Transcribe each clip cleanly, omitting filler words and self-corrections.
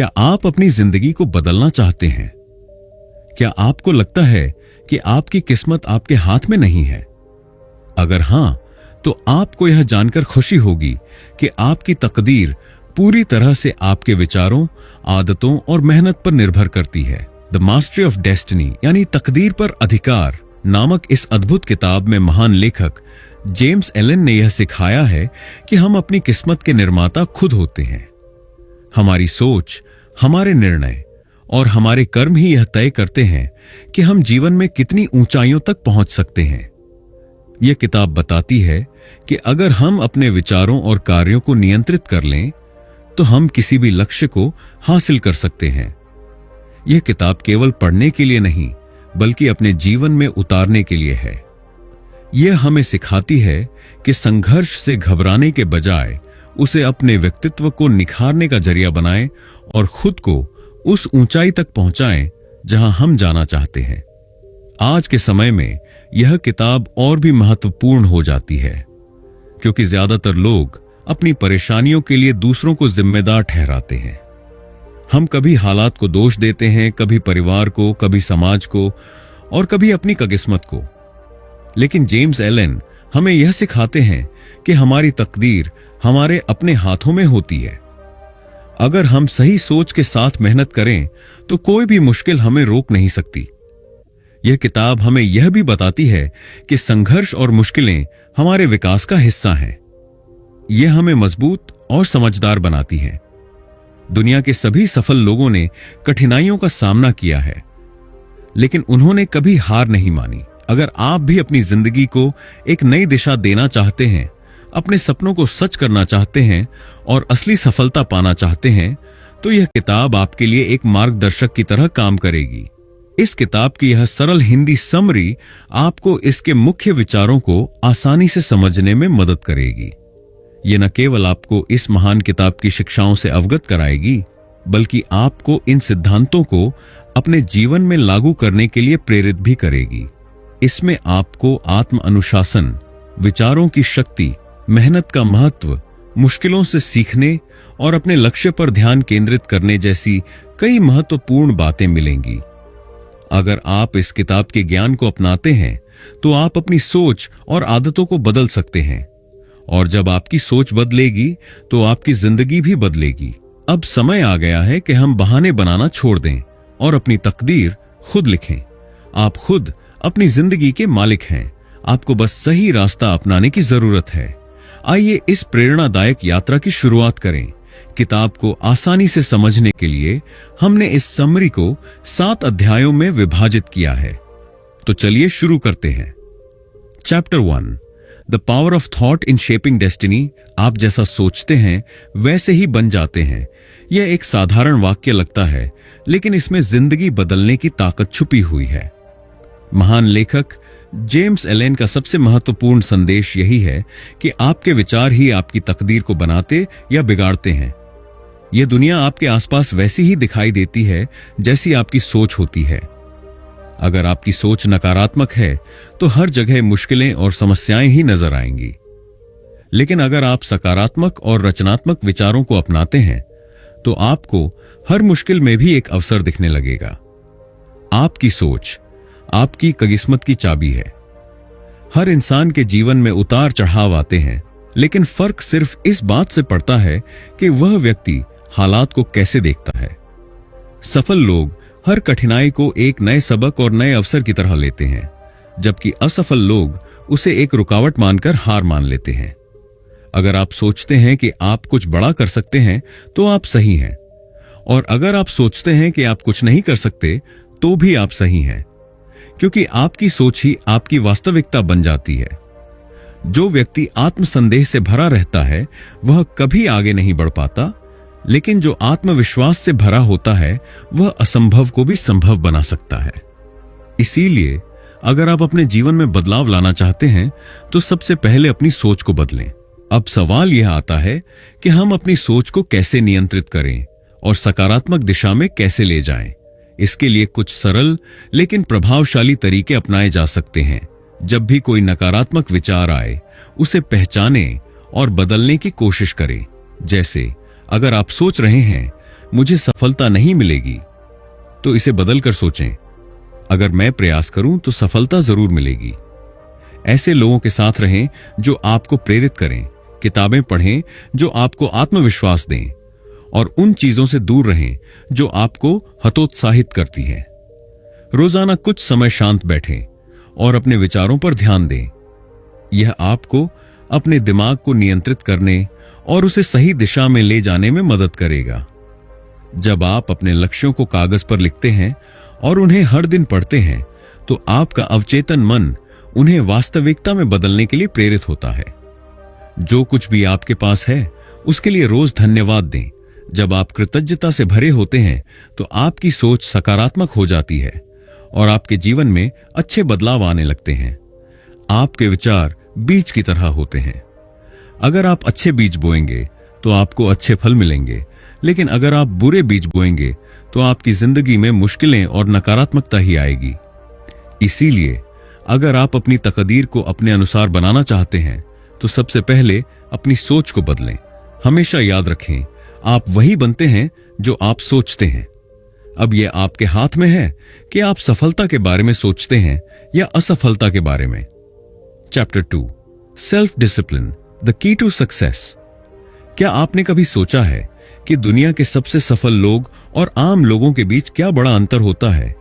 क्या आप अपनी जिंदगी को बदलना चाहते हैं? क्या आपको लगता है कि आपकी किस्मत आपके हाथ में नहीं है? अगर हां, तो आपको यह जानकर खुशी होगी कि आपकी तकदीर पूरी तरह से आपके विचारों, आदतों और मेहनत पर निर्भर करती है। द मास्टरी ऑफ डेस्टिनी यानी तकदीर पर अधिकार नामक इस अद्भुत किताब में महान लेखक जेम्स एलन ने यह सिखाया है कि हम अपनी किस्मत के निर्माता खुद होते हैं। हमारी सोच, हमारे निर्णय और हमारे कर्म ही यह तय करते हैं कि हम जीवन में कितनी ऊंचाइयों तक पहुंच सकते हैं। यह किताब बताती है कि अगर हम अपने विचारों और कार्यों को नियंत्रित कर लें तो हम किसी भी लक्ष्य को हासिल कर सकते हैं। यह किताब केवल पढ़ने के लिए नहीं बल्कि अपने जीवन में उतारने के लिए है। यह हमें सिखाती है कि संघर्ष से घबराने के बजाय उसे अपने व्यक्तित्व को निखारने का जरिया बनाएं और खुद को उस ऊंचाई तक पहुंचाएं जहां हम जाना चाहते हैं। आज के समय में यह किताब और भी महत्वपूर्ण हो जाती है क्योंकि ज्यादातर लोग अपनी परेशानियों के लिए दूसरों को जिम्मेदार ठहराते हैं। हम कभी हालात को दोष देते हैं, कभी परिवार को, कभी समाज को और कभी अपनी किस्मत को। लेकिन जेम्स एलन हमें यह सिखाते हैं कि हमारी तकदीर हमारे अपने हाथों में होती है। अगर हम सही सोच के साथ मेहनत करें तो कोई भी मुश्किल हमें रोक नहीं सकती। यह किताब हमें यह भी बताती है कि संघर्ष और मुश्किलें हमारे विकास का हिस्सा हैं। यह हमें मजबूत और समझदार बनाती है। दुनिया के सभी सफल लोगों ने कठिनाइयों का सामना किया है, लेकिन उन्होंने कभी हार नहीं मानी। अगर आप भी अपनी जिंदगी को एक नई दिशा देना चाहते हैं, अपने सपनों को सच करना चाहते हैं और असली सफलता पाना चाहते हैं, तो यह किताब आपके लिए एक मार्गदर्शक की तरह काम करेगी। इस किताब की यह सरल हिंदी समरी आपको इसके मुख्य विचारों को आसानी से समझने में मदद करेगी। यह न केवल आपको इस महान किताब की शिक्षाओं से अवगत कराएगी, बल्कि आपको इन सिद्धांतों को अपने जीवन में लागू करने के लिए प्रेरित भी करेगी। इसमें आपको आत्म अनुशासन, विचारों की शक्ति, मेहनत का महत्व, मुश्किलों से सीखने और अपने लक्ष्य पर ध्यान केंद्रित करने जैसी कई महत्वपूर्ण बातें मिलेंगी। अगर आप इस किताब के ज्ञान को अपनाते हैं तो आप अपनी सोच और आदतों को बदल सकते हैं, और जब आपकी सोच बदलेगी तो आपकी जिंदगी भी बदलेगी। अब समय आ गया है कि हम बहाने बनाना छोड़ दें और अपनी तकदीर खुद लिखें। आप खुद अपनी जिंदगी के मालिक हैं। आपको बस सही रास्ता अपनाने की जरूरत है। आइए इस प्रेरणादायक यात्रा की शुरुआत करें। किताब को आसानी से समझने के लिए हमने इस समरी को 7 अध्यायों में विभाजित किया है। तो चलिए शुरू करते हैं। Chapter 1, the power of thought in shaping destiny. आप जैसा सोचते हैं वैसे ही बन जाते हैं। यह एक साधारण वाक्य लगता है, लेकिन इसमें जिंदगी बदलने की ताकत छुपी हुई है। महान लेखक जेम्स एलन का सबसे महत्वपूर्ण संदेश यही है कि आपके विचार ही आपकी तकदीर को बनाते या बिगाड़ते हैं। यह दुनिया आपके आसपास वैसी ही दिखाई देती है जैसी आपकी सोच होती है। अगर आपकी सोच नकारात्मक है तो हर जगह मुश्किलें और समस्याएं ही नजर आएंगी। लेकिन अगर आप सकारात्मक और रचनात्मक विचारों को अपनाते हैं तो आपको हर मुश्किल में भी एक अवसर दिखने लगेगा। आपकी सोच आपकी किस्मत की चाबी है। हर इंसान के जीवन में उतार चढ़ाव आते हैं, लेकिन फर्क सिर्फ इस बात से पड़ता है कि वह व्यक्ति हालात को कैसे देखता है। सफल लोग हर कठिनाई को एक नए सबक और नए अवसर की तरह लेते हैं, जबकि असफल लोग उसे एक रुकावट मानकर हार मान लेते हैं। अगर आप सोचते हैं कि आप कुछ बड़ा कर सकते हैं तो आप सही हैं, और अगर आप सोचते हैं कि आप कुछ नहीं कर सकते तो भी आप सही हैं, क्योंकि आपकी सोच ही आपकी वास्तविकता बन जाती है। जो व्यक्ति आत्मसंदेह से भरा रहता है वह कभी आगे नहीं बढ़ पाता, लेकिन जो आत्मविश्वास से भरा होता है वह असंभव को भी संभव बना सकता है। इसीलिए अगर आप अपने जीवन में बदलाव लाना चाहते हैं तो सबसे पहले अपनी सोच को बदलें। अब सवाल यह आता है कि हम अपनी सोच को कैसे नियंत्रित करें और सकारात्मक दिशा में कैसे ले जाएं। इसके लिए कुछ सरल लेकिन प्रभावशाली तरीके अपनाए जा सकते हैं। जब भी कोई नकारात्मक विचार आए, उसे पहचानें और बदलने की कोशिश करें। जैसे अगर आप सोच रहे हैं मुझे सफलता नहीं मिलेगी, तो इसे बदलकर सोचें, अगर मैं प्रयास करूं तो सफलता जरूर मिलेगी। ऐसे लोगों के साथ रहें जो आपको प्रेरित करें, किताबें पढ़ें जो आपको आत्मविश्वास दें, और उन चीजों से दूर रहें जो आपको हतोत्साहित करती हैं। रोजाना कुछ समय शांत बैठें और अपने विचारों पर ध्यान दें। यह आपको अपने दिमाग को नियंत्रित करने और उसे सही दिशा में ले जाने में मदद करेगा। जब आप अपने लक्ष्यों को कागज पर लिखते हैं और उन्हें हर दिन पढ़ते हैं, तो आपका अवचेतन मन उन्हें वास्तविकता में बदलने के लिए प्रेरित होता है। जो कुछ भी आपके पास है, उसके लिए रोज धन्यवाद दें। जब आप कृतज्ञता से भरे होते हैं, तो आपकी सोच सकारात्मक हो जाती है और आपके जीवन में अच्छे बदलाव आने लगते हैं। आपके विचार बीज की तरह होते हैं। अगर आप अच्छे बीज बोएंगे तो आपको अच्छे फल मिलेंगे, लेकिन अगर आप बुरे बीज बोएंगे तो आपकी जिंदगी में मुश्किलें और नकारात्मकता ही आएगी। इसीलिए अगर आप अपनी तकदीर को अपने अनुसार बनाना चाहते हैं, तो सबसे पहले अपनी सोच को बदलें। हमेशा याद रखें, आप वही बनते हैं जो आप सोचते हैं। अब यह आपके हाथ में है कि आप सफलता के बारे में सोचते हैं या असफलता के बारे में। Chapter 2, self discipline, the key to success. क्या आपने कभी सोचा है कि दुनिया के सबसे सफल लोग और आम लोगों के बीच क्या बड़ा अंतर होता है?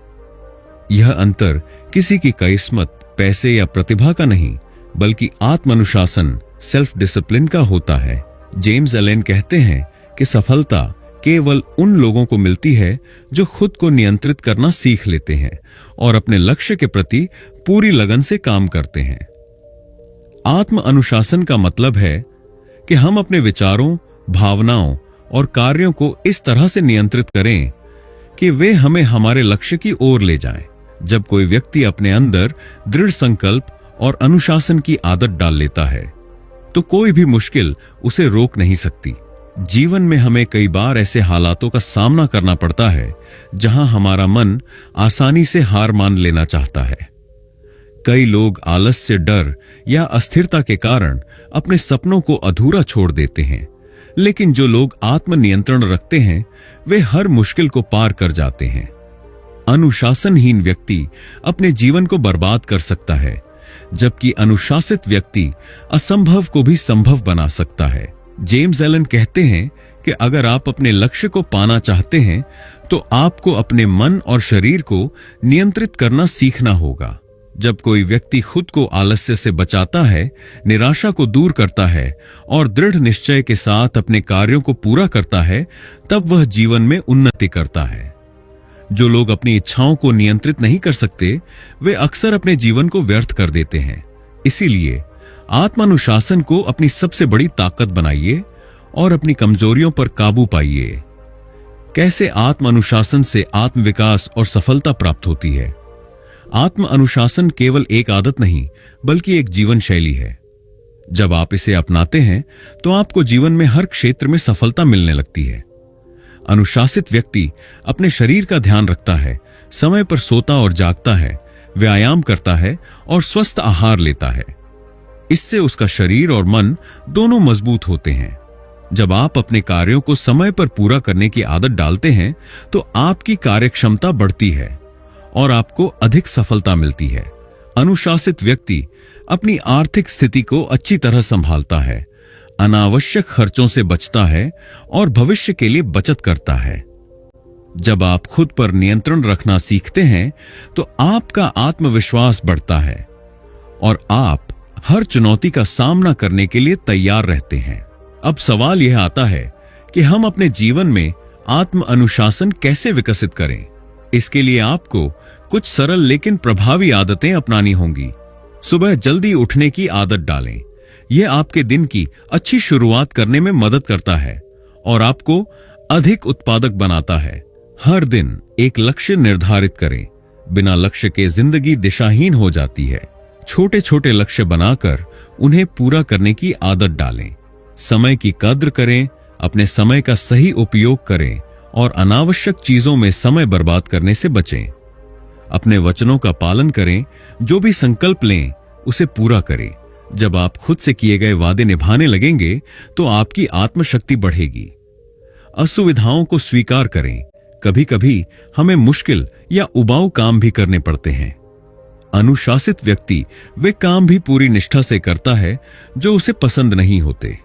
यह अंतर किसी की किस्मत, पैसे या प्रतिभा का नहीं, बल्कि आत्म अनुशासन, सेल्फ डिसिप्लिन का होता है। जेम्स एलन कहते हैं कि सफलता केवल उन लोगों को मिलती है जो खुद को नियंत्रित करना सीख लेते हैं और अपने लक्ष्य के प्रति पूरी लगन से काम करते हैं। आत्म अनुशासन का मतलब है कि हम अपने विचारों, भावनाओं और कार्यों को इस तरह से नियंत्रित करें कि वे हमें हमारे लक्ष्य की ओर ले जाएं। जब कोई व्यक्ति अपने अंदर दृढ़ संकल्प और अनुशासन की आदत डाल लेता है, तो कोई भी मुश्किल उसे रोक नहीं सकती। जीवन में हमें कई बार ऐसे हालातों का सामना करना पड़ता है जहां हमारा मन आसानी से हार मान लेना चाहता है। कई लोग आलस्य, डर या अस्थिरता के कारण अपने सपनों को अधूरा छोड़ देते हैं, लेकिन जो लोग आत्मनियंत्रण रखते हैं, वे हर मुश्किल को पार कर जाते हैं। अनुशासनहीन व्यक्ति अपने जीवन को बर्बाद कर सकता है, जबकि अनुशासित व्यक्ति असंभव को भी संभव बना सकता है। जेम्स एलन कहते हैं कि अगर आप अपने लक्ष्य को पाना चाहते हैं, तो आपको अपने मन और शरीर को नियंत्रित करना सीखना होगा। जब कोई व्यक्ति खुद को आलस्य से बचाता है, निराशा को दूर करता है और दृढ़ निश्चय के साथ अपने कार्यों को पूरा करता है, तब वह जीवन में उन्नति करता है। जो लोग अपनी इच्छाओं को नियंत्रित नहीं कर सकते, वे अक्सर अपने जीवन को व्यर्थ कर देते हैं। इसीलिए आत्मानुशासन को अपनी सबसे बड़ी ताकत बनाइए और अपनी कमजोरियों पर काबू पाइए। कैसे आत्मानुशासन से आत्मविकास और सफलता प्राप्त होती है? आत्म अनुशासन केवल एक आदत नहीं, बल्कि एक जीवन शैली है। जब आप इसे अपनाते हैं, तो आपको जीवन में हर क्षेत्र में सफलता मिलने लगती है। अनुशासित व्यक्ति अपने शरीर का ध्यान रखता है, समय पर सोता और जागता है, व्यायाम करता है और स्वस्थ आहार लेता है। इससे उसका शरीर और मन दोनों मजबूत होते हैं। जब आप अपने कार्यों को समय पर पूरा करने की आदत डालते हैं, तो आपकी कार्यक्षमता बढ़ती है और आपको अधिक सफलता मिलती है। अनुशासित व्यक्ति अपनी आर्थिक स्थिति को अच्छी तरह संभालता है, अनावश्यक खर्चों से बचता है और भविष्य के लिए बचत करता है। जब आप खुद पर नियंत्रण रखना सीखते हैं, तो आपका आत्मविश्वास बढ़ता है और आप हर चुनौती का सामना करने के लिए तैयार रहते हैं। अब सवाल यह आता है कि हम अपने जीवन में आत्म अनुशासन कैसे विकसित करें। इसके लिए आपको कुछ सरल लेकिन प्रभावी आदतें अपनानी होंगी। सुबह जल्दी उठने की आदत डालें। यह आपके दिन की अच्छी शुरुआत करने में मदद करता है और आपको अधिक उत्पादक बनाता है। हर दिन एक लक्ष्य निर्धारित करें। बिना लक्ष्य के जिंदगी दिशाहीन हो जाती है। छोटे छोटे लक्ष्य बनाकर उन्हें पूरा करने की आदत डालें। समय की कद्र करें, अपने समय का सही उपयोग करें और अनावश्यक चीजों में समय बर्बाद करने से बचें। अपने वचनों का पालन करें, जो भी संकल्प लें उसे पूरा करें। जब आप खुद से किए गए वादे निभाने लगेंगे, तो आपकी आत्मशक्ति बढ़ेगी। असुविधाओं को स्वीकार करें। कभी कभी हमें मुश्किल या उबाऊ काम भी करने पड़ते हैं। अनुशासित व्यक्ति वे काम भी पूरी निष्ठा से करता है जो उसे पसंद नहीं होते।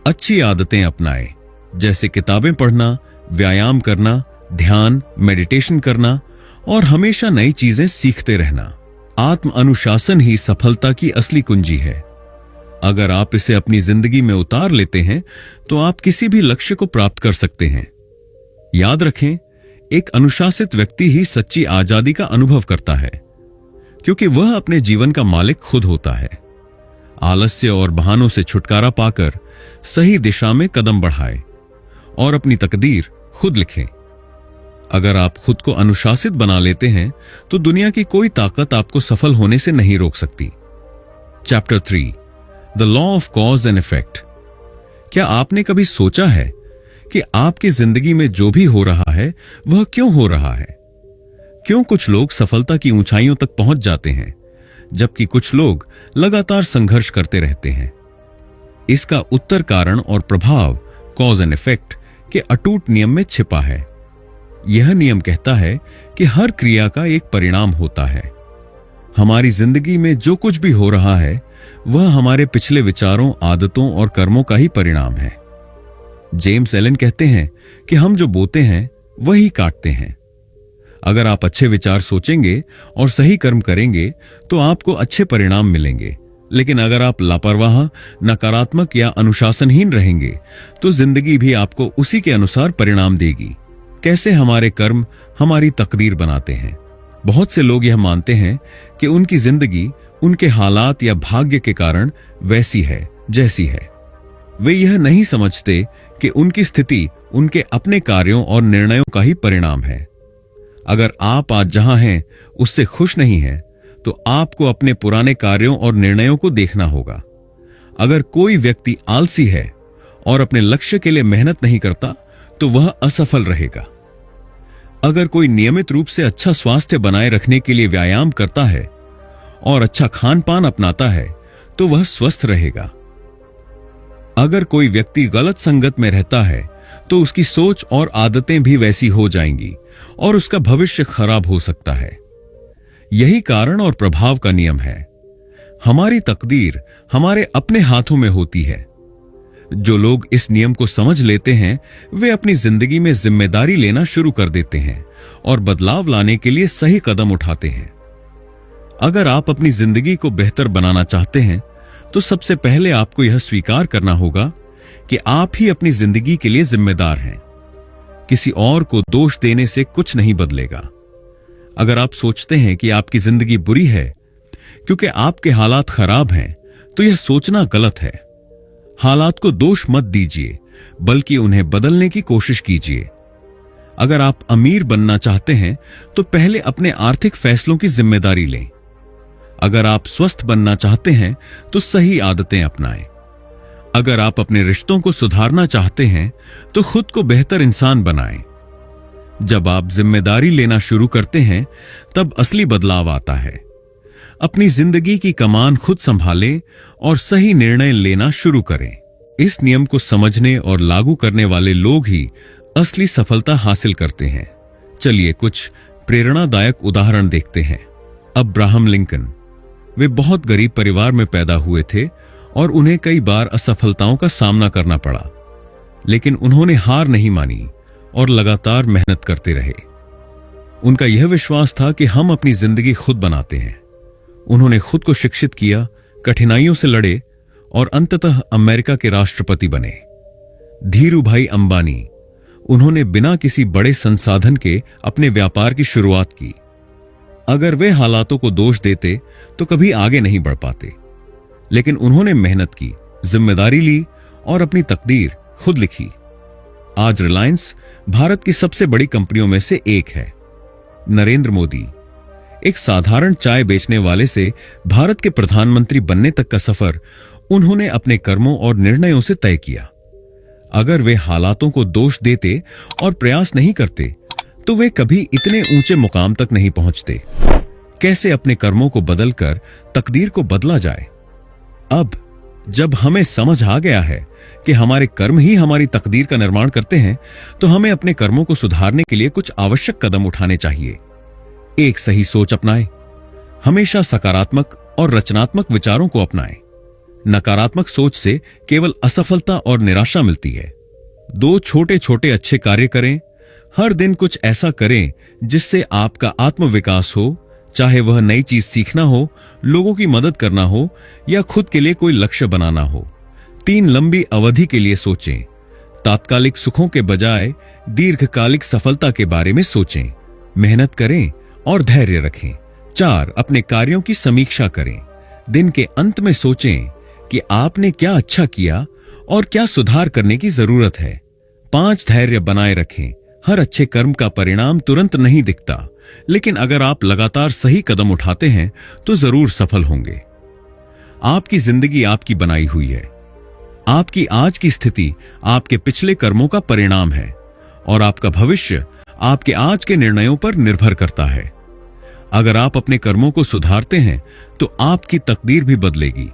अच्छी आदतें अपनाएं, जैसे किताबें पढ़ना, व्यायाम करना, ध्यान, मेडिटेशन करना और हमेशा नई चीजें सीखते रहना। आत्म अनुशासन ही सफलता की असली कुंजी है। अगर आप इसे अपनी जिंदगी में उतार लेते हैं तो आप किसी भी लक्ष्य को प्राप्त कर सकते हैं। याद रखें, एक अनुशासित व्यक्ति ही सच्ची आजादी का अनुभव करता है, क्योंकि वह अपने जीवन का मालिक खुद होता है। आलस्य और बहानों से छुटकारा पाकर सही दिशा में कदम बढ़ाएं और अपनी तकदीर खुद लिखें। अगर आप खुद को अनुशासित बना लेते हैं तो दुनिया की कोई ताकत आपको सफल होने से नहीं रोक सकती। Chapter 3, the law of cause and effect. क्या आपने कभी सोचा है कि आपकी जिंदगी में जो भी हो रहा है वह क्यों हो रहा है? क्यों कुछ लोग सफलता की ऊंचाइयों तक पहुंच जाते हैं जबकि कुछ लोग लगातार संघर्ष करते रहते हैं? इसका उत्तर कारण और प्रभाव कॉज एंड इफेक्ट के अटूट नियम में छिपा है। यह नियम कहता है कि हर क्रिया का एक परिणाम होता है। हमारी जिंदगी में जो कुछ भी हो रहा है वह हमारे पिछले विचारों, आदतों और कर्मों का ही परिणाम है। जेम्स एलन कहते हैं कि हम जो बोते हैं वही काटते हैं। अगर आप अच्छे विचार सोचेंगे और सही कर्म करेंगे तो आपको अच्छे परिणाम मिलेंगे, लेकिन अगर आप लापरवाह, नकारात्मक या अनुशासनहीन रहेंगे तो जिंदगी भी आपको उसी के अनुसार परिणाम देगी। कैसे हमारे कर्म हमारी तकदीर बनाते हैं। बहुत से लोग यह मानते हैं कि उनकी जिंदगी उनके हालात या भाग्य के कारण वैसी है जैसी है। वे यह नहीं समझते कि उनकी स्थिति उनके अपने कार्यों और निर्णयों का ही परिणाम है। अगर आप आज जहां हैं उससे खुश नहीं हैं, तो आपको अपने पुराने कार्यों और निर्णयों को देखना होगा। अगर कोई व्यक्ति आलसी है और अपने लक्ष्य के लिए मेहनत नहीं करता तो वह असफल रहेगा। अगर कोई नियमित रूप से अच्छा स्वास्थ्य बनाए रखने के लिए व्यायाम करता है और अच्छा खान पान अपनाता है तो वह स्वस्थ रहेगा। अगर कोई व्यक्ति गलत संगत में रहता है तो उसकी सोच और आदतें भी वैसी हो जाएंगी और उसका भविष्य खराब हो सकता है। यही कारण और प्रभाव का नियम है। हमारी तकदीर हमारे अपने हाथों में होती है। जो लोग इस नियम को समझ लेते हैं वे अपनी जिंदगी में जिम्मेदारी लेना शुरू कर देते हैं और बदलाव लाने के लिए सही कदम उठाते हैं। अगर आप अपनी जिंदगी को बेहतर बनाना चाहते हैं तो सबसे पहले आपको यह स्वीकार करना होगा कि आप ही अपनी जिंदगी के लिए जिम्मेदार हैं। किसी और को दोष देने से कुछ नहीं बदलेगा। अगर आप सोचते हैं कि आपकी जिंदगी बुरी है क्योंकि आपके हालात खराब हैं, तो यह सोचना गलत है। हालात को दोष मत दीजिए, बल्कि उन्हें बदलने की कोशिश कीजिए। अगर आप अमीर बनना चाहते हैं तो पहले अपने आर्थिक फैसलों की जिम्मेदारी लें। अगर आप स्वस्थ बनना चाहते हैं तो सही आदतें अपनाएं। अगर आप अपने रिश्तों को सुधारना चाहते हैं तो खुद को बेहतर इंसान बनाएं। जब आप जिम्मेदारी लेना शुरू करते हैं तब असली बदलाव आता है। अपनी जिंदगी की कमान खुद संभालें और सही निर्णय लेना शुरू करें। इस नियम को समझने और लागू करने वाले लोग ही असली सफलता हासिल करते हैं। चलिए कुछ प्रेरणादायक उदाहरण देखते हैं। अब्राहम लिंकन, वे बहुत गरीब परिवार में पैदा हुए थे और उन्हें कई बार असफलताओं का सामना करना पड़ा, लेकिन उन्होंने हार नहीं मानी और लगातार मेहनत करते रहे। उनका यह विश्वास था कि हम अपनी जिंदगी खुद बनाते हैं। उन्होंने खुद को शिक्षित किया, कठिनाइयों से लड़े और अंततः अमेरिका के राष्ट्रपति बने। धीरूभाई अंबानी, उन्होंने बिना किसी बड़े संसाधन के अपने व्यापार की शुरुआत की। अगर वे हालातों को दोष देते तो कभी आगे नहीं बढ़ पाते, लेकिन उन्होंने मेहनत की, जिम्मेदारी ली और अपनी तकदीर खुद लिखी। आज रिलायंस भारत की सबसे बड़ी कंपनियों में से एक है। नरेंद्र मोदी, एक साधारण चाय बेचने वाले से भारत के प्रधानमंत्री बनने तक का सफर उन्होंने अपने कर्मों और निर्णयों से तय किया। अगर वे हालातों को दोष देते और प्रयास नहीं करते तो वे कभी इतने ऊंचे मुकाम तक नहीं पहुंचते। कैसे अपने कर्मों को बदलकर तकदीर को बदला जाए? अब जब हमें समझ आ गया है कि हमारे कर्म ही हमारी तकदीर का निर्माण करते हैं, तो हमें अपने कर्मों को सुधारने के लिए कुछ आवश्यक कदम उठाने चाहिए। एक सही सोच अपनाएं। हमेशा सकारात्मक और रचनात्मक विचारों को अपनाएं। नकारात्मक सोच से केवल असफलता और निराशा मिलती है। 2 छोटे छोटे अच्छे कार्य करें। हर दिन कुछ ऐसा करें जिससे आपका आत्मविकास हो, चाहे वह नई चीज सीखना हो, लोगों की मदद करना हो या खुद के लिए कोई लक्ष्य बनाना हो। 3 लंबी अवधि के लिए सोचें। तात्कालिक सुखों के बजाय दीर्घकालिक सफलता के बारे में सोचें। मेहनत करें और धैर्य रखें। 4 अपने कार्यों की समीक्षा करें। दिन के अंत में सोचें कि आपने क्या अच्छा किया और क्या सुधार करने की जरूरत है। 5 धैर्य बनाए रखें। हर अच्छे कर्म का परिणाम तुरंत नहीं दिखता, लेकिन अगर आप लगातार सही कदम उठाते हैं तो जरूर सफल होंगे। आपकी जिंदगी आपकी बनाई हुई है। आपकी आज की स्थिति आपके पिछले कर्मों का परिणाम है और आपका भविष्य आपके आज के निर्णयों पर निर्भर करता है। अगर आप अपने कर्मों को सुधारते हैं तो आपकी तकदीर भी बदलेगी।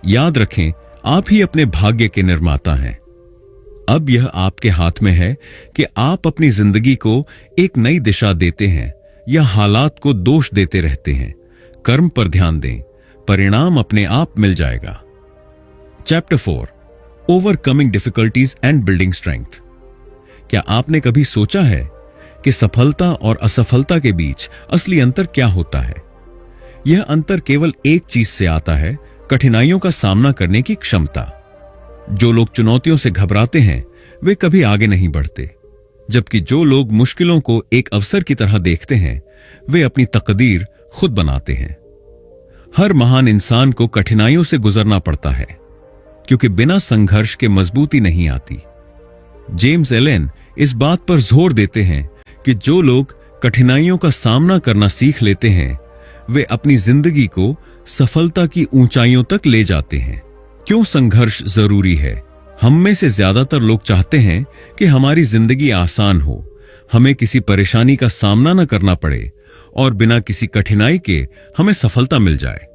याद रखें, आप ही अपने भाग्य के निर्माता हैं। अब यह आपके हाथ में है कि आप अपनी जिंदगी को एक नई दिशा देते हैं या हालात को दोष देते रहते हैं। कर्म पर ध्यान दें, परिणाम अपने आप मिल जाएगा। Chapter 4, overcoming difficulties and building strength. क्या आपने कभी सोचा है कि सफलता और असफलता के बीच असली अंतर क्या होता है? यह अंतर केवल एक चीज से आता है, कठिनाइयों का सामना करने की क्षमता। जो लोग चुनौतियों से घबराते हैं वे कभी आगे नहीं बढ़ते, जबकि जो लोग मुश्किलों को एक अवसर की तरह देखते हैं वे अपनी तकदीर खुद बनाते हैं। हर महान इंसान को कठिनाइयों से गुजरना पड़ता है, क्योंकि बिना संघर्ष के मजबूती नहीं आती। जेम्स एलन इस बात पर जोर देते हैं कि जो लोग कठिनाइयों का सामना करना सीख लेते हैं वे अपनी जिंदगी को सफलता की ऊंचाइयों तक ले जाते हैं। क्यों संघर्ष जरूरी है? हम में से ज्यादातर लोग चाहते हैं कि हमारी जिंदगी आसान हो, हमें किसी परेशानी का सामना न करना पड़े और बिना किसी कठिनाई के हमें सफलता मिल जाए।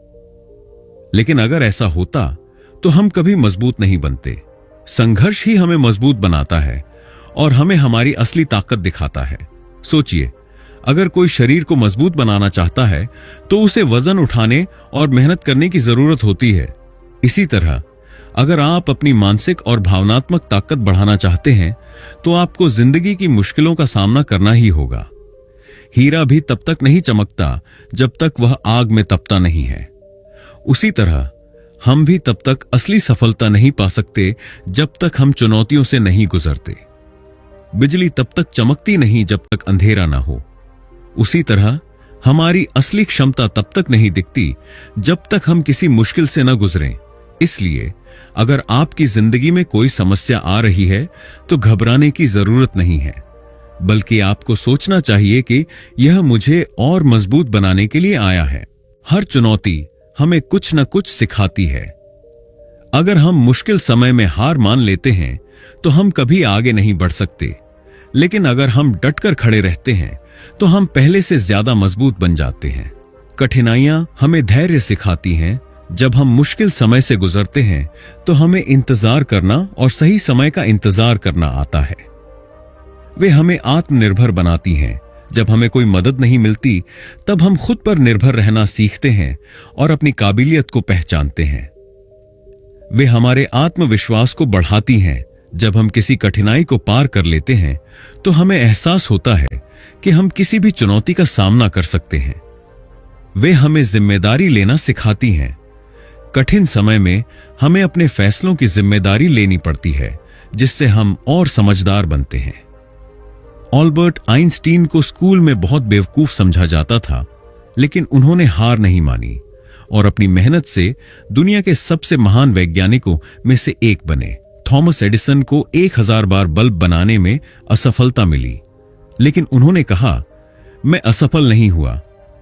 लेकिन अगर ऐसा होता तो हम कभी मजबूत नहीं बनते। संघर्ष ही हमें मजबूत बनाता है और हमें हमारी असली ताकत दिखाता है। सोचिए, अगर कोई शरीर को मजबूत बनाना चाहता है तो उसे वजन उठाने और मेहनत करने की जरूरत होती है। इसी तरह अगर आप अपनी मानसिक और भावनात्मक ताकत बढ़ाना चाहते हैं तो आपको जिंदगी की मुश्किलों का सामना करना ही होगा। हीरा भी तब तक नहीं चमकता जब तक वह आग में तपता नहीं है। उसी तरह हम भी तब तक असली सफलता नहीं पा सकते जब तक हम चुनौतियों से नहीं गुजरते। बिजली तब तक चमकती नहीं जब तक अंधेरा ना हो। उसी तरह हमारी असली क्षमता तब तक नहीं दिखती जब तक हम किसी मुश्किल से न गुजरें। इसलिए अगर आपकी जिंदगी में कोई समस्या आ रही है तो घबराने की जरूरत नहीं है, बल्कि आपको सोचना चाहिए कि यह मुझे और मजबूत बनाने के लिए आया है। हर चुनौती हमें कुछ न कुछ सिखाती है। अगर हम मुश्किल समय में हार मान लेते हैं तो हम कभी आगे नहीं बढ़ सकते, लेकिन अगर हम डटकर खड़े रहते हैं तो हम पहले से ज्यादा मजबूत बन जाते हैं। कठिनाइयां हमें धैर्य सिखाती हैं। जब हम मुश्किल समय से गुजरते हैं तो हमें इंतजार करना और सही समय का इंतजार करना आता है। वे हमें आत्मनिर्भर बनाती हैं। जब हमें कोई मदद नहीं मिलती तब हम खुद पर निर्भर रहना सीखते हैं और अपनी काबिलियत को पहचानते हैं। वे हमारे आत्मविश्वास को बढ़ाती हैं। जब हम किसी कठिनाई को पार कर लेते हैं तो हमें एहसास होता है कि हम किसी भी चुनौती का सामना कर सकते हैं। वे हमें जिम्मेदारी लेना सिखाती हैं। कठिन समय में हमें अपने फैसलों की जिम्मेदारी लेनी पड़ती है, जिससे हम और समझदार बनते हैं। ऑल्बर्ट आइंस्टीन को स्कूल में बहुत बेवकूफ समझा जाता था, लेकिन उन्होंने हार नहीं मानी और अपनी मेहनत से दुनिया के सबसे महान वैज्ञानिकों में से एक बने। थॉमस एडिसन को 1000 बार बल्ब बनाने में असफलता मिली, लेकिन उन्होंने कहा, मैं असफल नहीं हुआ,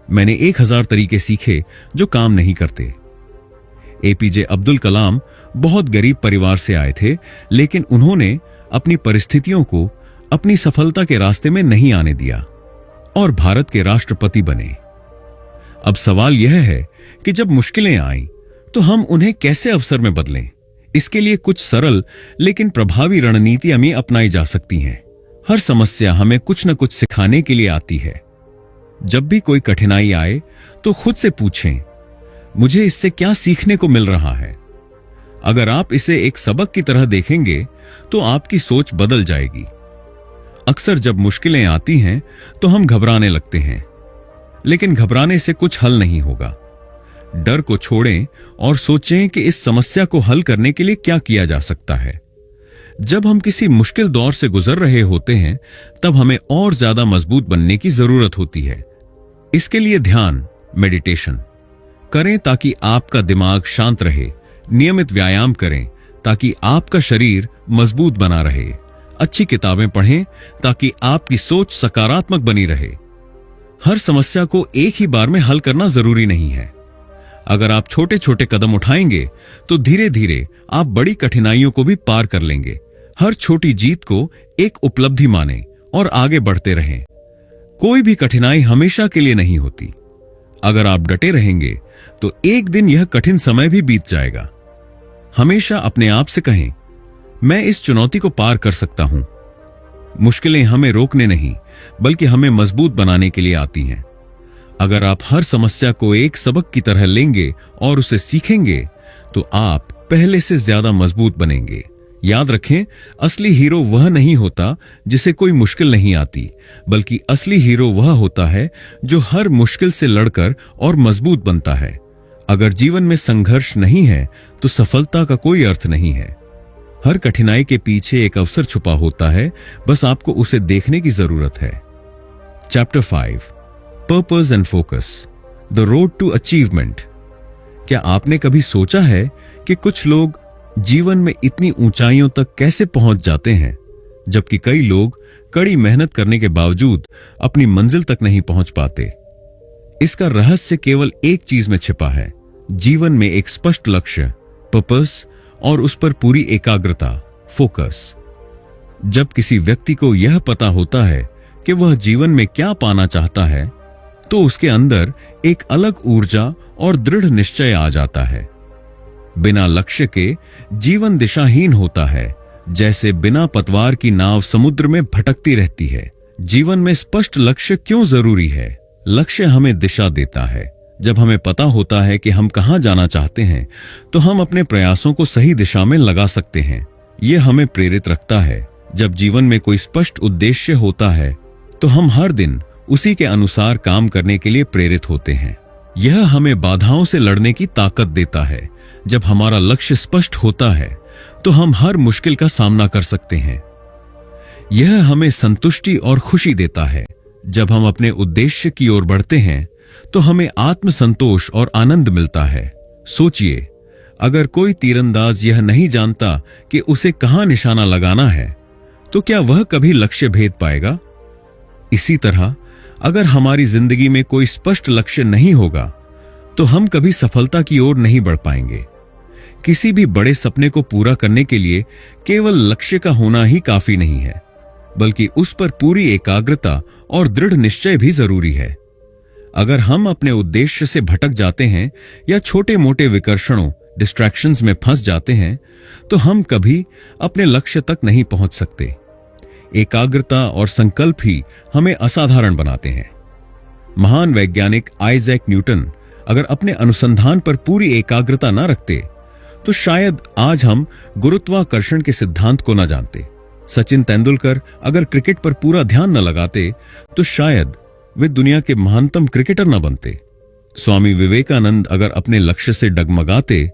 मैंने 1000 तरीके सीखे जो काम नहीं करते। एपीजे अब्दुल कलाम बहुत गरीब परिवार से आए थे, लेकिन उन्होंने अपनी परिस्थितियों को अपनी सफलता के रास्ते में नहीं आने दिया और भारत के राष्ट्रपति बने। अब सवाल यह है कि जब मुश्किलें आईं तो हम उन्हें कैसे अवसर में बदलें। इसके लिए कुछ सरल लेकिन प्रभावी रणनीतियां भी अपनाई जा सकती हैं। हर समस्या हमें कुछ न कुछ सिखाने के लिए आती है। जब भी कोई कठिनाई आए तो खुद से पूछें, मुझे इससे क्या सीखने को मिल रहा है? अगर आप इसे एक सबक की तरह देखेंगे तो आपकी सोच बदल जाएगी। अक्सर जब मुश्किलें आती हैं तो हम घबराने लगते हैं, लेकिन घबराने से कुछ हल नहीं होगा। डर को छोड़ें और सोचें कि इस समस्या को हल करने के लिए क्या किया जा सकता है। जब हम किसी मुश्किल दौर से गुजर रहे होते हैं तब हमें और ज्यादा मजबूत बनने की जरूरत होती है। इसके लिए ध्यान, मेडिटेशन करें ताकि आपका दिमाग शांत रहे। नियमित व्यायाम करें ताकि आपका शरीर मजबूत बना रहे। अच्छी किताबें पढ़ें ताकि आपकी सोच सकारात्मक बनी रहे। हर समस्या को एक ही बार में हल करना जरूरी नहीं है। अगर आप छोटे छोटे कदम उठाएंगे तो धीरे धीरे आप बड़ी कठिनाइयों को भी पार कर लेंगे। हर छोटी जीत को एक उपलब्धि मानें और आगे बढ़ते रहें। कोई भी कठिनाई हमेशा के लिए नहीं होती। अगर आप डटे रहेंगे तो एक दिन यह कठिन समय भी बीत जाएगा। हमेशा अपने आप से कहें, मैं इस चुनौती को पार कर सकता हूं। मुश्किलें हमें रोकने नहीं बल्कि हमें मजबूत बनाने के लिए आती हैं। अगर आप हर समस्या को एक सबक की तरह लेंगे और उसे सीखेंगे तो आप पहले से ज्यादा मजबूत बनेंगे। याद रखें, असली हीरो वह नहीं होता जिसे कोई मुश्किल नहीं आती, बल्कि असली हीरो वह होता है जो हर मुश्किल से लड़कर और मजबूत बनता है। अगर जीवन में संघर्ष नहीं है तो सफलता का कोई अर्थ नहीं है। हर कठिनाई के पीछे एक अवसर छुपा होता है, बस आपको उसे देखने की जरूरत है। Chapter 5, purpose and focus, the road to achievement. क्या आपने कभी सोचा है कि कुछ लोग जीवन में इतनी ऊंचाइयों तक कैसे पहुंच जाते हैं, जबकि कई लोग कड़ी मेहनत करने के बावजूद अपनी मंजिल तक नहीं पहुंच पाते? इसका रहस्य केवल एक चीज में छिपा है, जीवन में एक स्पष्ट लक्ष्य, पर्पस, और उस पर पूरी एकाग्रता, फोकस। जब किसी व्यक्ति को यह पता होता है कि वह जीवन में क्या पाना चाहता है, तो उसके अंदर एक अलग ऊर्जा और दृढ़ निश्चय आ जाता है। बिना लक्ष्य के जीवन दिशाहीन होता है, जैसे बिना पतवार की नाव समुद्र में भटकती रहती है। जीवन में स्पष्ट लक्ष्य क्यों जरूरी है? लक्ष्य हमें दिशा देता है। जब हमें पता होता है कि हम कहां जाना चाहते हैं तो हम अपने प्रयासों को सही दिशा में लगा सकते हैं। यह हमें प्रेरित रखता है। जब जीवन में कोई स्पष्ट उद्देश्य होता है तो हम हर दिन उसी के अनुसार काम करने के लिए प्रेरित होते हैं। यह हमें बाधाओं से लड़ने की ताकत देता है। जब हमारा लक्ष्य स्पष्ट होता है तो हम हर मुश्किल का सामना कर सकते हैं। यह हमें संतुष्टि और खुशी देता है। जब हम अपने उद्देश्य की ओर बढ़ते हैं तो हमें आत्मसंतोष और आनंद मिलता है। सोचिए, अगर कोई तीरंदाज यह नहीं जानता कि उसे कहां निशाना लगाना है, तो क्या वह कभी लक्ष्य भेद पाएगा? इसी तरह अगर हमारी जिंदगी में कोई स्पष्ट लक्ष्य नहीं होगा तो हम कभी सफलता की ओर नहीं बढ़ पाएंगे। किसी भी बड़े सपने को पूरा करने के लिए केवल लक्ष्य का होना ही काफी नहीं है, बल्कि उस पर पूरी एकाग्रता और दृढ़ निश्चय भी जरूरी है। अगर हम अपने उद्देश्य से भटक जाते हैं या छोटे मोटे विकर्षणों, डिस्ट्रैक्शंस में फंस जाते हैं, तो हम कभी अपने लक्ष्य तक नहीं पहुंच सकते। एकाग्रता और संकल्प ही हमें असाधारण बनाते हैं। महान वैज्ञानिक आइजैक न्यूटन अगर अपने अनुसंधान पर पूरी एकाग्रता न रखते तो शायद आज हम गुरुत्वाकर्षण के सिद्धांत को न जानते। सचिन तेंदुलकर अगर क्रिकेट पर पूरा ध्यान न लगाते तो शायद वे दुनिया के महानतम क्रिकेटर न बनते। स्वामी विवेकानंद अगर अपने लक्ष्य से डगमगाते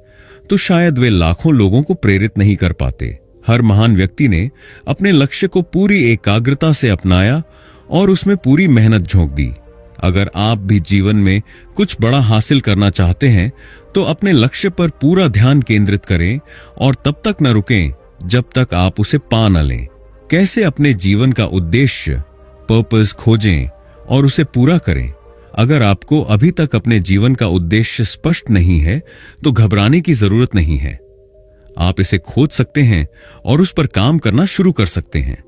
तो शायद वे लाखों लोगों को प्रेरित नहीं कर पाते। हर महान व्यक्ति ने अपने लक्ष्य को पूरी एकाग्रता से अपनाया और उसमें पूरी मेहनत झोंक दी। अगर आप भी जीवन में कुछ बड़ा हासिल करना चाहते हैं तो अपने लक्ष्य पर पूरा ध्यान केंद्रित करें और तब तक न रुकें जब तक आप उसे पा न लें। कैसे अपने जीवन का उद्देश्य, पर्पस खोजें और उसे पूरा करें? अगर आपको अभी तक अपने जीवन का उद्देश्य स्पष्ट नहीं है तो घबराने की जरूरत नहीं है। आप इसे खोज सकते हैं और उस पर काम करना शुरू कर सकते हैं।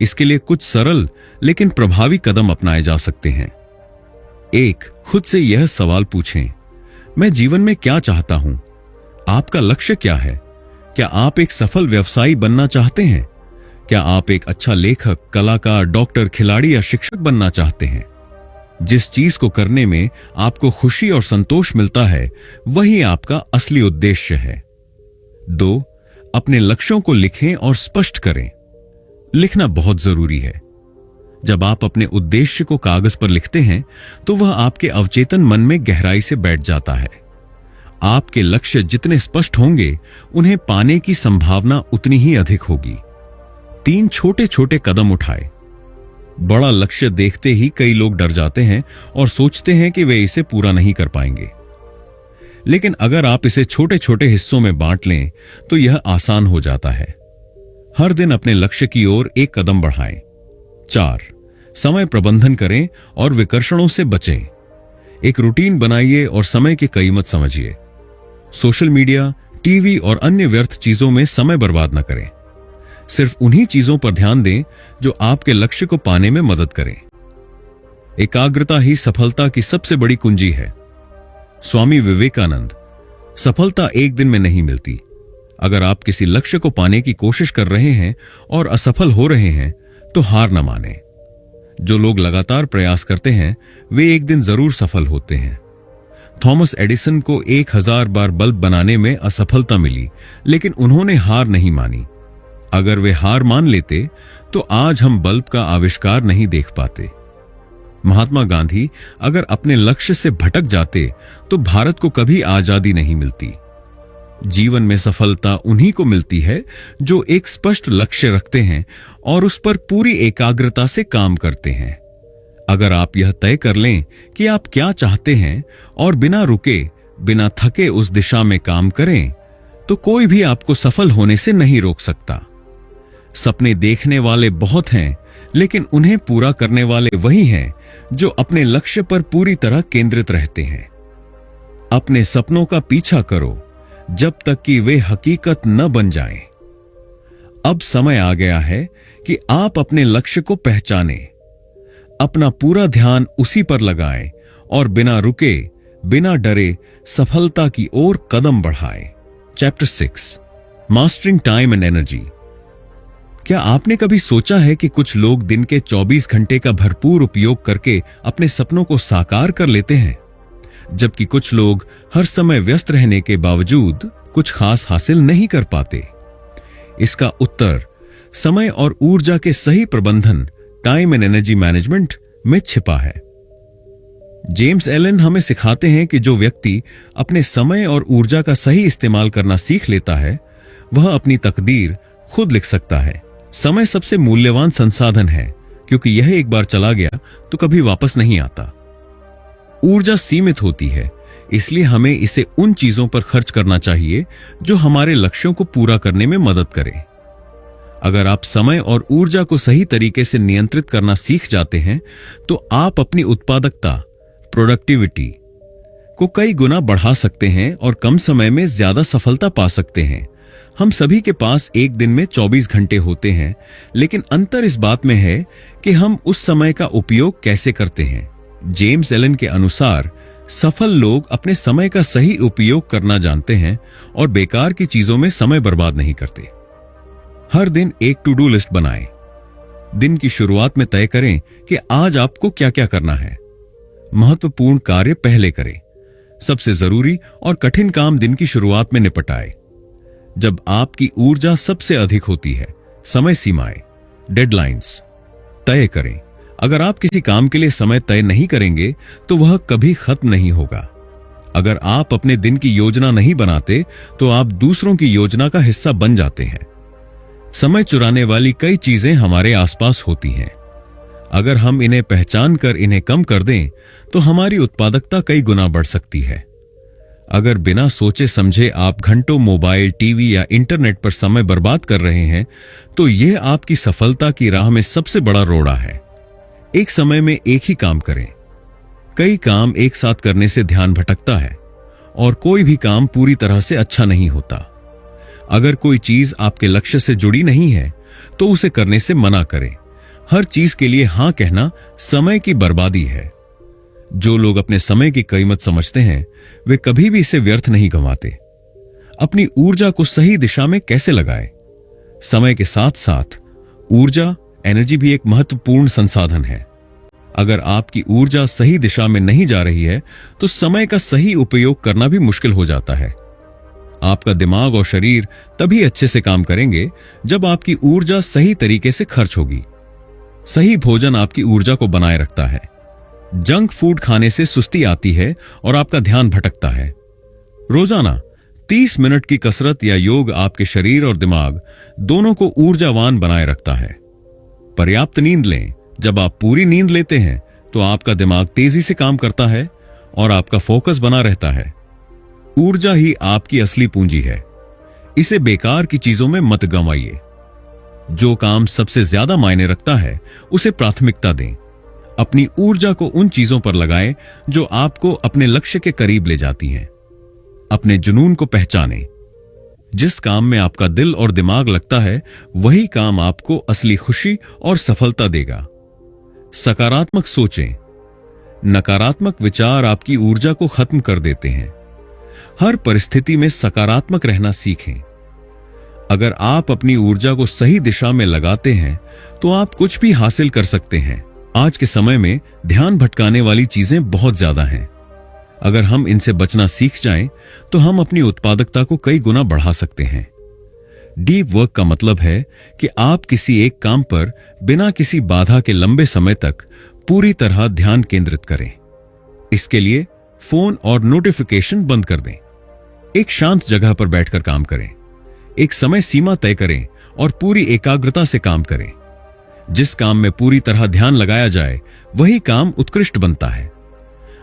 इसके लिए कुछ सरल लेकिन प्रभावी कदम अपनाए जा सकते हैं। 1. खुद से यह सवाल पूछें, मैं जीवन में क्या चाहता हूं? आपका लक्ष्य क्या है? क्या आप एक सफल व्यवसायी बनना चाहते हैं? क्या आप एक अच्छा लेखक, कलाकार, डॉक्टर, खिलाड़ी या शिक्षक बनना चाहते हैं? जिस चीज को करने में आपको खुशी और संतोष मिलता है, वही आपका असली उद्देश्य है। 2. अपने लक्ष्यों को लिखें और स्पष्ट करें। लिखना बहुत जरूरी है। जब आप अपने उद्देश्य को कागज पर लिखते हैं तो वह आपके अवचेतन मन में गहराई से बैठ जाता है। आपके लक्ष्य जितने स्पष्ट होंगे, उन्हें पाने की संभावना उतनी ही अधिक होगी। 3 छोटे छोटे कदम उठाएं। बड़ा लक्ष्य देखते ही कई लोग डर जाते हैं और सोचते हैं कि वे इसे पूरा नहीं कर पाएंगे। लेकिन अगर आप इसे छोटे छोटे हिस्सों में बांट लें तो यह आसान हो जाता है। हर दिन अपने लक्ष्य की ओर एक कदम बढ़ाएं। 4. समय प्रबंधन करें और विकर्षणों से बचें। एक रूटीन बनाइए और समय की कीमत समझिए। सोशल मीडिया, टीवी और अन्य व्यर्थ चीजों में समय बर्बाद न करें। सिर्फ उन्हीं चीजों पर ध्यान दें जो आपके लक्ष्य को पाने में मदद करें। एकाग्रता ही सफलता की सबसे बड़ी कुंजी है। स्वामी विवेकानंद। सफलता एक दिन में नहीं मिलती। अगर आप किसी लक्ष्य को पाने की कोशिश कर रहे हैं और असफल हो रहे हैं तो हार न मानें। जो लोग लगातार प्रयास करते हैं वे एक दिन जरूर सफल होते हैं। थॉमस एडिसन को 1000 बार बल्ब बनाने में असफलता मिली, लेकिन उन्होंने हार नहीं मानी। अगर वे हार मान लेते तो आज हम बल्ब का आविष्कार नहीं देख पाते। महात्मा गांधी अगर अपने लक्ष्य से भटक जाते तो भारत को कभी आजादी नहीं मिलती। जीवन में सफलता उन्हीं को मिलती है जो एक स्पष्ट लक्ष्य रखते हैं और उस पर पूरी एकाग्रता से काम करते हैं। अगर आप यह तय कर लें कि आप क्या चाहते हैं और बिना रुके, बिना थके उस दिशा में काम करें, तो कोई भी आपको सफल होने से नहीं रोक सकता। सपने देखने वाले बहुत हैं, लेकिन उन्हें पूरा करने वाले वही हैं जो अपने लक्ष्य पर पूरी तरह केंद्रित रहते हैं। अपने सपनों का पीछा करो जब तक कि वे हकीकत न बन जाएं। अब समय आ गया है कि आप अपने लक्ष्य को पहचानें, अपना पूरा ध्यान उसी पर लगाएं और बिना रुके, बिना डरे सफलता की ओर कदम बढ़ाएं। Chapter 6, mastering time and energy. क्या आपने कभी सोचा है कि कुछ लोग दिन के 24 घंटे का भरपूर उपयोग करके अपने सपनों को साकार कर लेते हैं, जबकि कुछ लोग हर समय व्यस्त रहने के बावजूद कुछ खास हासिल नहीं कर पाते? इसका उत्तर समय और ऊर्जा के सही प्रबंधन, टाइम एंड एनर्जी मैनेजमेंट में छिपा है। जेम्स एलन हमें सिखाते हैं कि जो व्यक्ति अपने समय और ऊर्जा का सही इस्तेमाल करना सीख लेता है, वह अपनी तकदीर खुद लिख सकता है। समय सबसे मूल्यवान संसाधन है, क्योंकि यह एक बार चला गया तो कभी वापस नहीं आता। ऊर्जा सीमित होती है, इसलिए हमें इसे उन चीजों पर खर्च करना चाहिए जो हमारे लक्ष्यों को पूरा करने में मदद करें। अगर आप समय और ऊर्जा को सही तरीके से नियंत्रित करना सीख जाते हैं तो आप अपनी उत्पादकता, प्रोडक्टिविटी को कई गुना बढ़ा सकते हैं और कम समय में ज्यादा सफलता पा सकते हैं। हम सभी के पास एक दिन में 24 घंटे होते हैं, लेकिन अंतर इस बात में है कि हम उस समय का उपयोग कैसे करते हैं। जेम्स एलन के अनुसार सफल लोग अपने समय का सही उपयोग करना जानते हैं और बेकार की चीजों में समय बर्बाद नहीं करते। हर दिन एक टू डू लिस्ट बनाएं। दिन की शुरुआत में तय करें कि आज आपको क्या क्या करना है। महत्वपूर्ण कार्य पहले करें। सबसे जरूरी और कठिन काम दिन की शुरुआत में निपटाएं। जब आपकी ऊर्जा सबसे अधिक होती है, समय सीमाएं, डेडलाइंस तय करें। अगर आप किसी काम के लिए समय तय नहीं करेंगे तो वह कभी खत्म नहीं होगा। अगर आप अपने दिन की योजना नहीं बनाते तो आप दूसरों की योजना का हिस्सा बन जाते हैं। समय चुराने वाली कई चीजें हमारे आसपास होती हैं। अगर हम इन्हें पहचान कर इन्हें कम कर दें तो हमारी उत्पादकता कई गुना बढ़ सकती है। अगर बिना सोचे समझे आप घंटों मोबाइल, टीवी या इंटरनेट पर समय बर्बाद कर रहे हैं तो यह आपकी सफलता की राह में सबसे बड़ा रोड़ा है। एक समय में एक ही काम करें। कई काम एक साथ करने से ध्यान भटकता है और कोई भी काम पूरी तरह से अच्छा नहीं होता। अगर कोई चीज आपके लक्ष्य से जुड़ी नहीं है तो उसे करने से मना करें। हर चीज के लिए हां कहना समय की बर्बादी है। जो लोग अपने समय की कीमत समझते हैं वे कभी भी इसे व्यर्थ नहीं गंवाते। अपनी ऊर्जा को सही दिशा में कैसे लगाएं। समय के साथ साथ ऊर्जा एनर्जी भी एक महत्वपूर्ण संसाधन है। अगर आपकी ऊर्जा सही दिशा में नहीं जा रही है तो समय का सही उपयोग करना भी मुश्किल हो जाता है। आपका दिमाग और शरीर तभी अच्छे से काम करेंगे जब आपकी ऊर्जा सही तरीके से खर्च होगी। सही भोजन आपकी ऊर्जा को बनाए रखता है। जंक फूड खाने से सुस्ती आती है और आपका ध्यान भटकता है। रोजाना 30 मिनट की कसरत या योग आपके शरीर और दिमाग दोनों को ऊर्जावान बनाए रखता है। पर्याप्त नींद लें। जब आप पूरी नींद लेते हैं तो आपका दिमाग तेजी से काम करता है और आपका फोकस बना रहता है। ऊर्जा ही आपकी असली पूंजी है। इसे बेकार की चीजों में मत गंवाइए। जो काम सबसे ज्यादा मायने रखता है उसे प्राथमिकता दें। अपनी ऊर्जा को उन चीजों पर लगाएं जो आपको अपने लक्ष्य के करीब ले जाती हैं। अपने जुनून को पहचानें। जिस काम में आपका दिल और दिमाग लगता है वही काम आपको असली खुशी और सफलता देगा। सकारात्मक सोचें। नकारात्मक विचार आपकी ऊर्जा को खत्म कर देते हैं। हर परिस्थिति में सकारात्मक रहना सीखें। अगर आप अपनी ऊर्जा को सही दिशा में लगाते हैं तो आप कुछ भी हासिल कर सकते हैं। आज के समय में ध्यान भटकाने वाली चीजें बहुत ज्यादा हैं। अगर हम इनसे बचना सीख जाएं तो हम अपनी उत्पादकता को कई गुना बढ़ा सकते हैं। डीप वर्क का मतलब है कि आप किसी एक काम पर बिना किसी बाधा के लंबे समय तक पूरी तरह ध्यान केंद्रित करें। इसके लिए फोन और नोटिफिकेशन बंद कर दें। एक शांत जगह पर बैठकर काम करें। एक समय सीमा तय करें और पूरी एकाग्रता से काम करें। जिस काम में पूरी तरह ध्यान लगाया जाए वही काम उत्कृष्ट बनता है।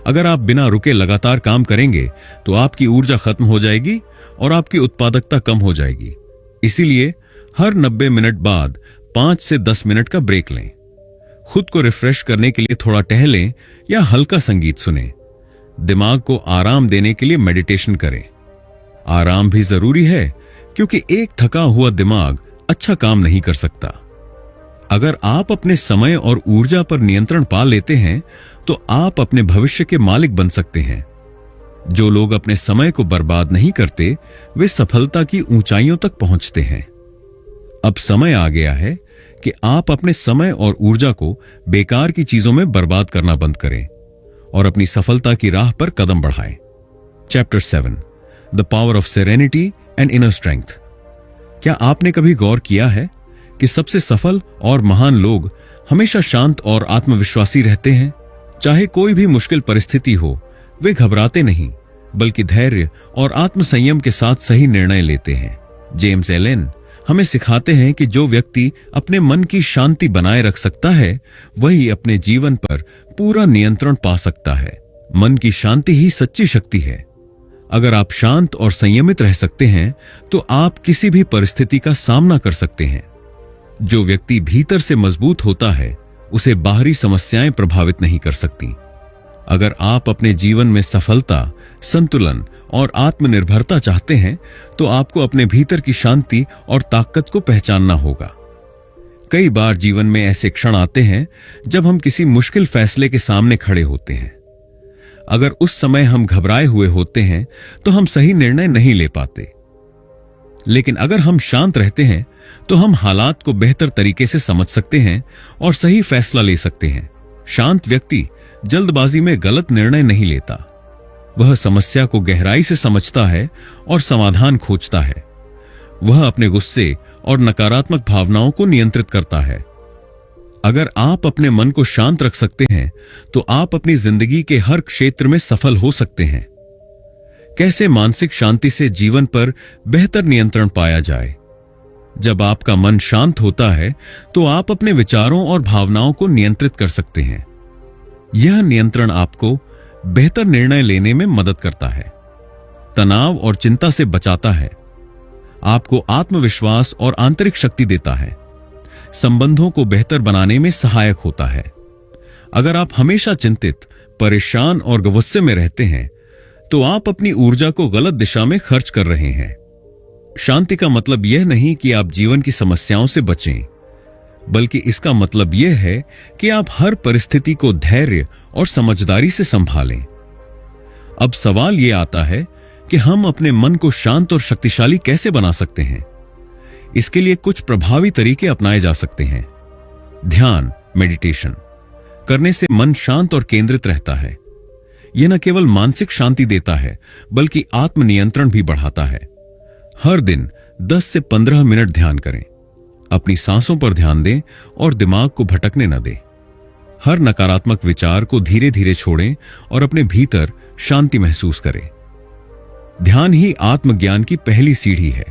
अगर आप बिना रुके लगातार काम करेंगे तो आपकी ऊर्जा खत्म हो जाएगी और आपकी उत्पादकता कम हो जाएगी। इसीलिए हर 90 मिनट बाद 5 से 10 मिनट का ब्रेक लें। खुद को रिफ्रेश करने के लिए थोड़ा टहलें या हल्का संगीत सुनें। दिमाग को आराम देने के लिए मेडिटेशन करें। आराम भी जरूरी है क्योंकि एक थका हुआ दिमाग अच्छा काम नहीं कर सकता। अगर आप अपने समय और ऊर्जा पर नियंत्रण पा लेते हैं तो आप अपने भविष्य के मालिक बन सकते हैं। जो लोग अपने समय को बर्बाद नहीं करते वे सफलता की ऊंचाइयों तक पहुंचते हैं। अब समय आ गया है कि आप अपने समय और ऊर्जा को बेकार की चीजों में बर्बाद करना बंद करें और अपनी सफलता की राह पर कदम बढ़ाएं। Chapter 7 the power of serenity and inner strength. क्या आपने कभी गौर किया है कि सबसे सफल और महान लोग हमेशा शांत और आत्मविश्वासी रहते हैं? चाहे कोई भी मुश्किल परिस्थिति हो वे घबराते नहीं बल्कि धैर्य और आत्मसंयम के साथ सही निर्णय लेते हैं। जेम्स एलन हमें सिखाते हैं कि जो व्यक्ति अपने मन की शांति बनाए रख सकता है वही अपने जीवन पर पूरा नियंत्रण पा सकता है। मन की शांति ही सच्ची शक्ति है। अगर आप शांत और संयमित रह सकते हैं तो आप किसी भी परिस्थिति का सामना कर सकते हैं। जो व्यक्ति भीतर से मजबूत होता है उसे बाहरी समस्याएं प्रभावित नहीं कर सकती। अगर आप अपने जीवन में सफलता, संतुलन और आत्मनिर्भरता चाहते हैं तो आपको अपने भीतर की शांति और ताकत को पहचानना होगा। कई बार जीवन में ऐसे क्षण आते हैं जब हम किसी मुश्किल फैसले के सामने खड़े होते हैं। अगर उस समय हम घबराए हुए होते हैं तो हम सही निर्णय नहीं ले पाते। लेकिन अगर हम शांत रहते हैं तो हम हालात को बेहतर तरीके से समझ सकते हैं और सही फैसला ले सकते हैं। शांत व्यक्ति जल्दबाजी में गलत निर्णय नहीं लेता। वह समस्या को गहराई से समझता है और समाधान खोजता है। वह अपने गुस्से और नकारात्मक भावनाओं को नियंत्रित करता है। अगर आप अपने मन को शांत रख सकते हैं तो आप अपनी जिंदगी के हर क्षेत्र में सफल हो सकते हैं। कैसे मानसिक शांति से जीवन पर बेहतर नियंत्रण पाया जाए? जब आपका मन शांत होता है तो आप अपने विचारों और भावनाओं को नियंत्रित कर सकते हैं। यह नियंत्रण आपको बेहतर निर्णय लेने में मदद करता है, तनाव और चिंता से बचाता है, आपको आत्मविश्वास और आंतरिक शक्ति देता है, संबंधों को बेहतर बनाने में सहायक होता है। अगर आप हमेशा चिंतित, परेशान और गुस्से में रहते हैं तो आप अपनी ऊर्जा को गलत दिशा में खर्च कर रहे हैं। शांति का मतलब यह नहीं कि आप जीवन की समस्याओं से बचें, बल्कि इसका मतलब यह है कि आप हर परिस्थिति को धैर्य और समझदारी से संभालें। अब सवाल यह आता है कि हम अपने मन को शांत और शक्तिशाली कैसे बना सकते हैं। इसके लिए कुछ प्रभावी तरीके अपनाए जा सकते हैं। ध्यान, मेडिटेशन करने से मन शांत और केंद्रित रहता है। यह न केवल मानसिक शांति देता है, बल्कि आत्मनियंत्रण भी बढ़ाता है। हर दिन 10 से 15 मिनट ध्यान करें। अपनी सांसों पर ध्यान दें और दिमाग को भटकने न दें। हर नकारात्मक विचार को धीरे धीरे छोड़ें और अपने भीतर शांति महसूस करें। ध्यान ही आत्मज्ञान की पहली सीढ़ी है।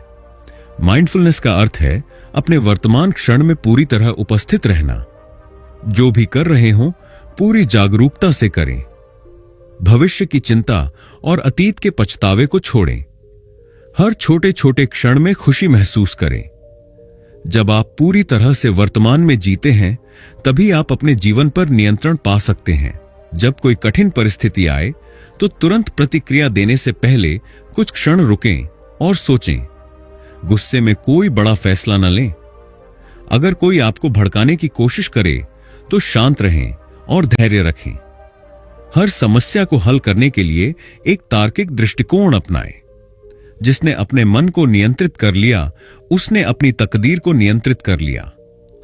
माइंडफुलनेस का अर्थ है अपने वर्तमान क्षण में पूरी तरह उपस्थित रहना। जो भी कर रहे हो पूरी जागरूकता से करें। भविष्य की चिंता और अतीत के पछतावे को छोड़ें। हर छोटे छोटे क्षण में खुशी महसूस करें। जब आप पूरी तरह से वर्तमान में जीते हैं, तभी आप अपने जीवन पर नियंत्रण पा सकते हैं। जब कोई कठिन परिस्थिति आए तो तुरंत प्रतिक्रिया देने से पहले कुछ क्षण रुकें और सोचें। गुस्से में कोई बड़ा फैसला न लें। अगर कोई आपको भड़काने की कोशिश करे तो शांत रहें और धैर्य रखें। हर समस्या को हल करने के लिए एक तार्किक दृष्टिकोण अपनाएं। जिसने अपने मन को नियंत्रित कर लिया, उसने अपनी तकदीर को नियंत्रित कर लिया।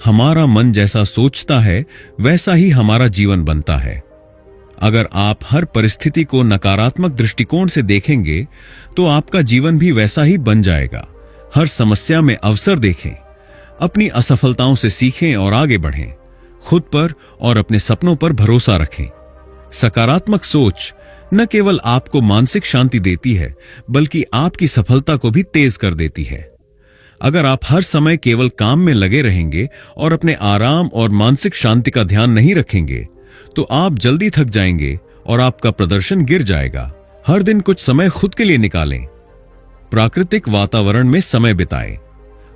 हमारा मन जैसा सोचता है, वैसा ही हमारा जीवन बनता है। अगर आप हर परिस्थिति को नकारात्मक दृष्टिकोण से देखेंगे, तो आपका जीवन भी वैसा ही बन जाएगा। हर समस्या में अवसर देखें, अपनी असफलताओं से सीखें और आगे बढ़ें। खुद पर और अपने सपनों पर भरोसा रखें। सकारात्मक सोच न केवल आपको मानसिक शांति देती है, बल्कि आपकी सफलता को भी तेज कर देती है। अगर आप हर समय केवल काम में लगे रहेंगे और अपने आराम और मानसिक शांति का ध्यान नहीं रखेंगे, तो आप जल्दी थक जाएंगे और आपका प्रदर्शन गिर जाएगा। हर दिन कुछ समय खुद के लिए निकालें। प्राकृतिक वातावरण में समय बिताएं।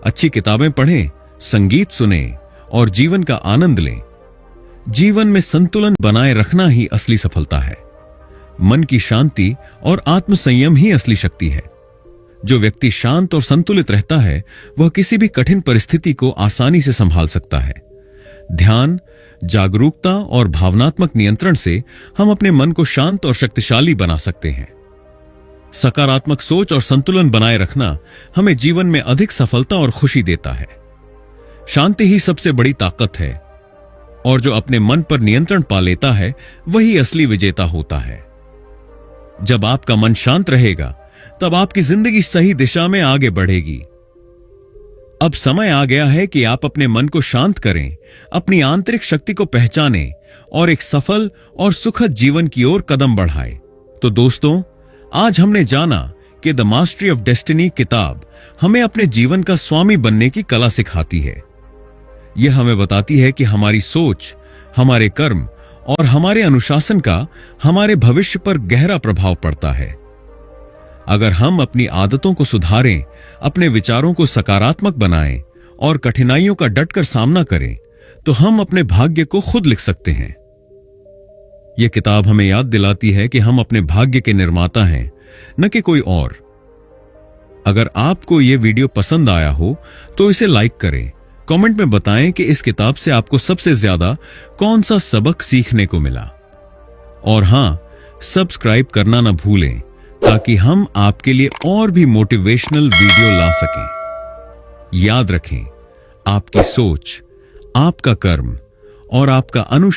अच्छी किताबें पढ़ें, संगीत सुनें और जीवन का आनंद लें। जीवन में संतुलन बनाए रखना ही असली सफलता है। मन की शांति और आत्मसंयम ही असली शक्ति है। जो व्यक्ति शांत और संतुलित रहता है, वह किसी भी कठिन परिस्थिति को आसानी से संभाल सकता है। ध्यान, जागरूकता और भावनात्मक नियंत्रण से हम अपने मन को शांत और शक्तिशाली बना सकते हैं। सकारात्मक सोच और संतुलन बनाए रखना हमें जीवन में अधिक सफलता और खुशी देता है। शांति ही सबसे बड़ी ताकत है, और जो अपने मन पर नियंत्रण पा लेता है, वही असली विजेता होता है। जब आपका मन शांत रहेगा, तब आपकी जिंदगी सही दिशा में आगे बढ़ेगी। अब समय आ गया है कि आप अपने मन को शांत करें, अपनी आंतरिक शक्ति को पहचानें और एक सफल और सुखद जीवन की ओर कदम बढ़ाएं। तो दोस्तों, आज हमने जाना कि द मास्टरी ऑफ डेस्टिनी किताब हमें अपने जीवन का स्वामी बनने की कला सिखाती है। यह हमें बताती है कि हमारी सोच, हमारे कर्म और हमारे अनुशासन का हमारे भविष्य पर गहरा प्रभाव पड़ता है। अगर हम अपनी आदतों को सुधारें, अपने विचारों को सकारात्मक बनाएं और कठिनाइयों का डटकर सामना करें, तो हम अपने भाग्य को खुद लिख सकते हैं। यह किताब हमें याद दिलाती है कि हम अपने भाग्य के निर्माता हैं, न कि कोई और। अगर आपको यह वीडियो पसंद आया हो तो इसे लाइक करें। कमेंट में बताएं कि इस किताब से आपको सबसे ज्यादा कौन सा सबक सीखने को मिला। और हां, सब्सक्राइब करना न भूलें, ताकि हम आपके लिए और भी मोटिवेशनल वीडियो ला सकें। याद रखें, आपकी सोच, आपका कर्म और आपका अनुशासन